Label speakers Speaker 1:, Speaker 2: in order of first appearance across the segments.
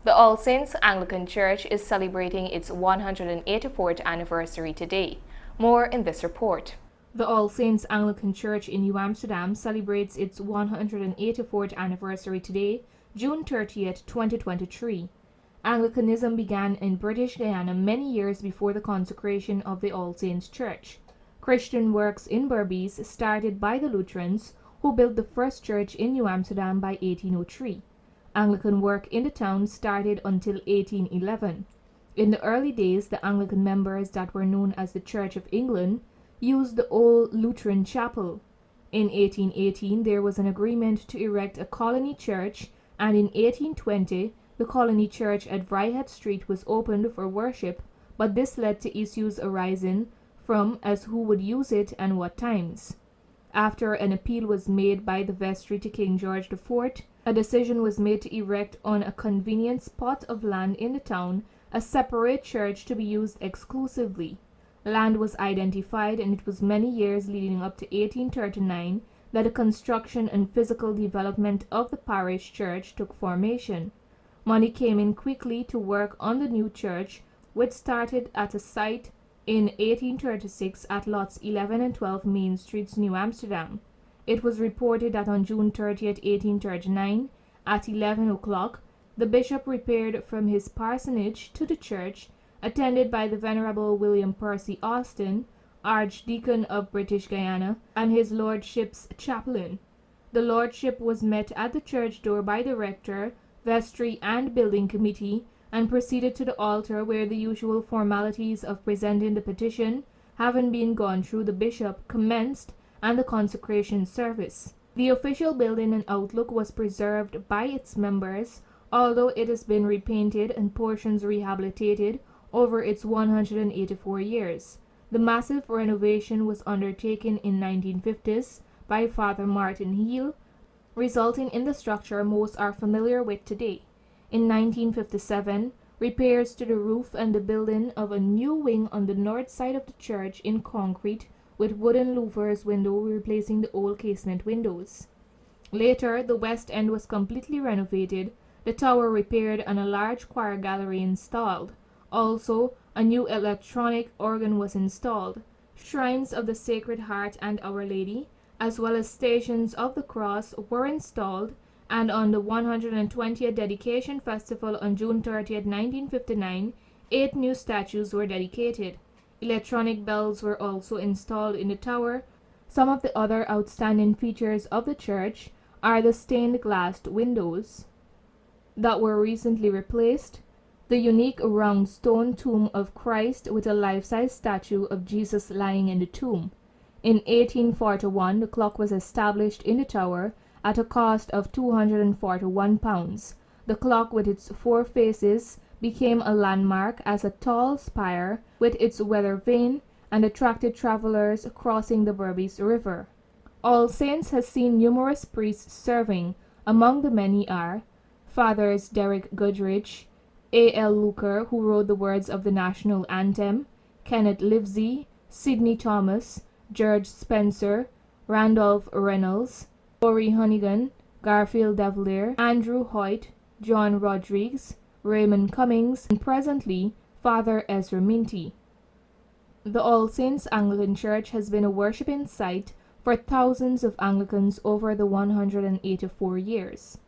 Speaker 1: The All Saints Anglican Church is celebrating its 184th anniversary today. More in this report. The All Saints Anglican Church in New Amsterdam celebrates its 184th anniversary today, June 30th, 2023. Anglicanism began in British Guyana many years before the consecration of the All Saints Church. Christian works in Berbice started by the Lutherans, who built the first church in New Amsterdam by 1803. Anglican work in the town started until 1811. In the early days, the Anglican members that were known as the Church of England used the old Lutheran chapel. In 1818, there was an agreement to erect a colony church, and in 1820, the colony church at Vryheid Street was opened for worship, but this led to issues arising from as who would use it and what times. After an appeal was made by the vestry to King George IV, a decision was made to erect on a convenient spot of land in the town a separate church to be used exclusively. Land was identified, and it was many years leading up to 1839 that the construction and physical development of the parish church took formation. Money came in quickly to work on the new church, which started at a site in 1836 at lots 11 and 12 Main Streets, New Amsterdam. It was reported that on June 30th, 1839, at 11 o'clock, the bishop repaired from his parsonage to the church, attended by the Venerable William Percy Austin, Archdeacon of British Guyana, and his lordship's chaplain. The lordship was met at the church door by the rector, vestry, and building committee, and proceeded to the altar, where the usual formalities of presenting the petition, having been gone through, the bishop commenced and the consecration service. The official building and outlook was preserved by its members, although it has been repainted and portions rehabilitated over its 184 years. The massive renovation was undertaken in 1950s by Father Martin Heel, resulting in the structure most are familiar with today. In 1957, repairs to the roof and the building of a new wing on the north side of the church in concrete with wooden louvers window replacing the old casement windows. Later, the west end was completely renovated, the tower repaired, and a large choir gallery installed. Also, a new electronic organ was installed. Shrines of the Sacred Heart and Our Lady, as well as Stations of the Cross, were installed, and on the 120th dedication festival on June 30th, 1959, 8 new statues were dedicated. Electronic bells were also installed in the tower. Some of the other outstanding features of the church are the stained glass windows that were recently replaced, the unique round stone tomb of Christ with a life-size statue of Jesus lying in the tomb. In 1841, the clock was established in the tower at a cost of £241. The clock with its 4 faces became a landmark as a tall spire with its weather vane and attracted travelers crossing the Berbice River. All Saints has seen numerous priests serving. Among the many are Fathers Derek Goodrich, A.L. Luker, who wrote the words of the national anthem, Kenneth Livesey, Sidney Thomas, George Spencer, Randolph Reynolds, Corey Honeygan, Garfield Devlier, Andrew Hoyt, John Rodriguez, Raymond Cummings, and presently Father Ezra Minty. The All Saints Anglican Church has been a worshiping site for thousands of Anglicans over the 184 years.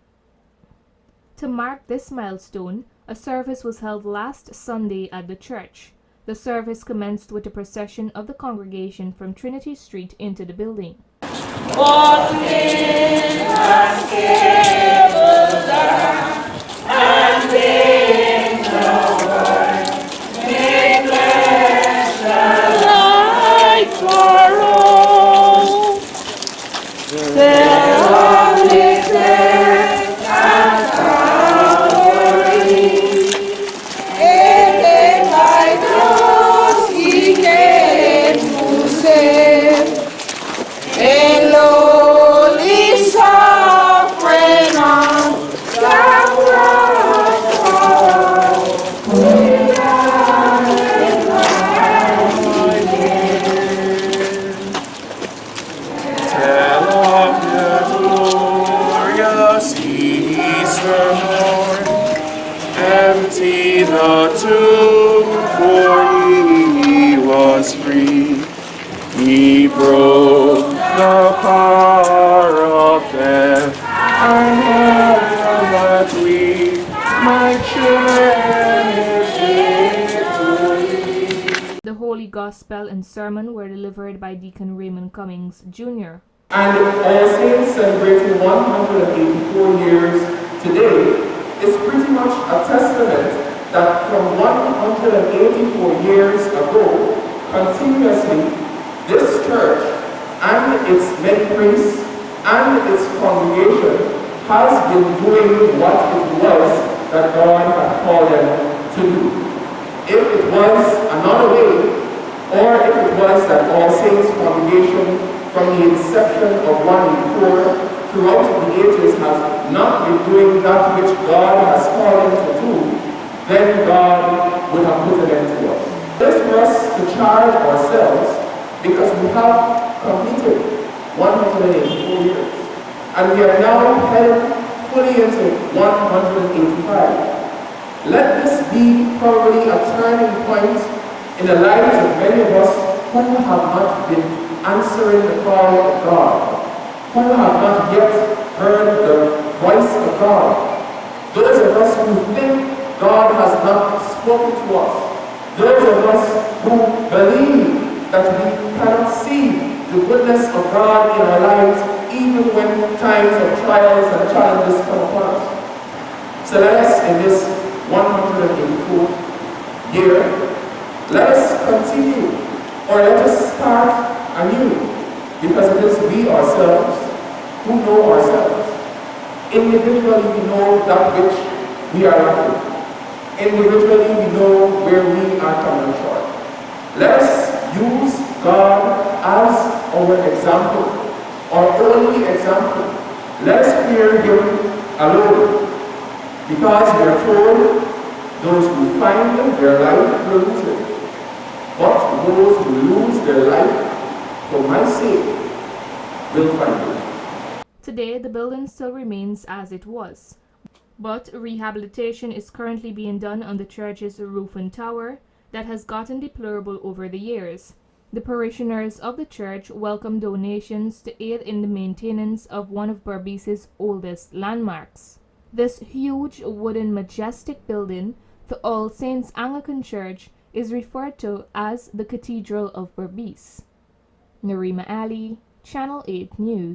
Speaker 1: To mark this milestone, a service was held last Sunday at the church. The service commenced with a procession of the congregation from Trinity Street into the building.
Speaker 2: El holy suffering of empty the tomb, for he was free. He broke the power of death, and held that we might share his victory.
Speaker 1: The Holy Gospel and Sermon were delivered by Deacon Raymond Cummings, Jr.
Speaker 3: And All Saints celebrating 184 years today is pretty much a testament that from 184 years ago, continuously, this church and its many priests and its congregation has been doing what it was that God had called them to do. If it was another way, or if it was that All Saints congregation from the inception of 184 throughout the ages has not been doing that which God has called them to do, then God would have put an end to us. It is for us to charge ourselves because we have completed 184 years. And we are now headed fully into 185. Let this be probably a turning point in the lives of many of us who have not been answering the call of God, who have not yet heard the voice of God. Those of us who think God has not spoken to us. Those of us who believe that we cannot see the goodness of God in our lives even when times of trials and challenges come upon us. So let us, in this 184th year, let us continue, or let us start anew, because it is we ourselves who know ourselves. Individually we know that which we are lacking. Individually we know where we are coming short. Let us use God as our example, our only example. Let us fear Him alone, because we are told those who find their life will lose it, but those who lose their life for my sake will find it.
Speaker 1: Today, the building still remains as it was, but rehabilitation is currently being done on the church's roof and tower that has gotten deplorable over the years. The parishioners of the church welcome donations to aid in the maintenance of one of Berbice's oldest landmarks. This huge wooden majestic building, the All Saints Anglican Church, is referred to as the Cathedral of Berbice. Narima Ali, Channel 8 News.